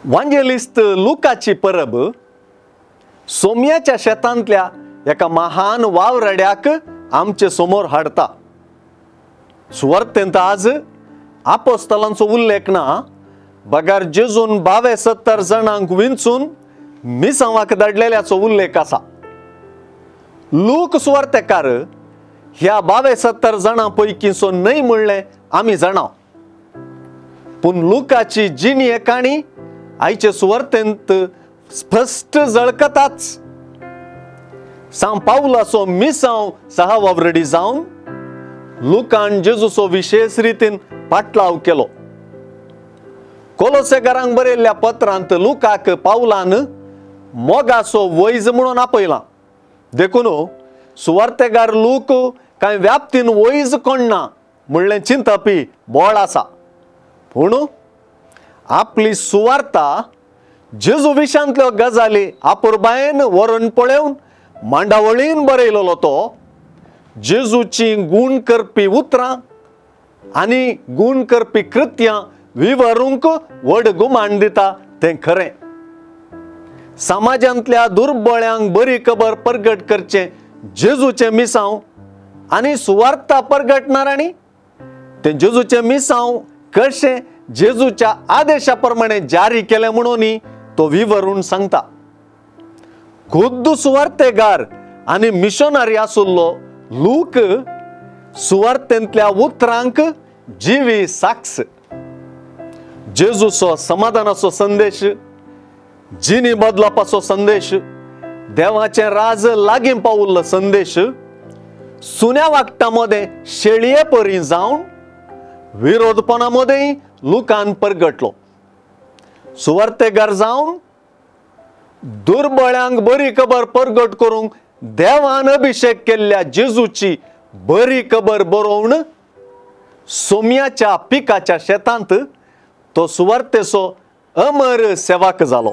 वांजेलिस्त लुकाची परब सोम्याच्या शेतांतल्या एका महान वावरड्याक आमचे समोर हाडता। सुवार्थेंत आज आपोस्तलांचो उल्लेख ना, बगार जेजून 72 जणांक विंचून मिसावाक धाडलेल्याचो उल्लेख आसा। लूक सुवार्थेकार ह्या 72 जणां पैकीचो न्हय म्हणलें आमी जाणाव, पूण लुकाची जिणी काणी आयचे सुवार्थेंत स्पष्ट झळकताच। सांव पावलाचो मिसांव सहवावरडी जावन लुकान जेजूचो विशेष रितीन पाटलाव केलो। कोलोसेकारांक बरयल्ल्या पत्रांत लुकाक पावलान मोगाचो वैज म्हणून आपयला। देखून सुवार्थेकार लूक कांय व्याप्तीन वैज कोणना म्हणलें चिंतपी बोळ आसा, पूण आपली सुवार्ता जेजू विशांतल्यो गजाली आपुरबायेन व्हरून पळोवन मांडावळीन बरयलोलो तो जेजूची गुण करपी उतरां आनी गुण करपी कृत्यां विवरूंक व्हड गुमान दिता तें खरें। समाजांतल्या दुर्बळ्यांक बरी खबर परगट करचें जेजूचें मिसांव आनी सुवार्ता परगटणाऱ्यांनी तें जेजूचें मिसांव कशें जेजूच्या आदेशा प्रमाणे जारी केले म्हणून तो विवरून सांगता। खुद्द सुवार्थेगार आनी मिशनरी आसुल्लो लूक सुवार्थेंतल्या उतरांक जिवी साक्ष। जेजूचो समाधानाचो संदेश, जिणी बदलपाचो संदेश, देवाचें राज लागीं पावुल्लो संदेश सुन्या वागटामध्ये शेळये परी जावन विरोधपणामध्ये लुकान परगटलो। सुवार्थेगार जावन दुर्बळ्यांक बरी खबर परगट करूंक देवान अभिषेक केल्ल्या जेजूची बरी खबर बरोवन सोम्याच्या पिकाच्या शेतांत तो सुवार्थेचो अमर सेवक जालो।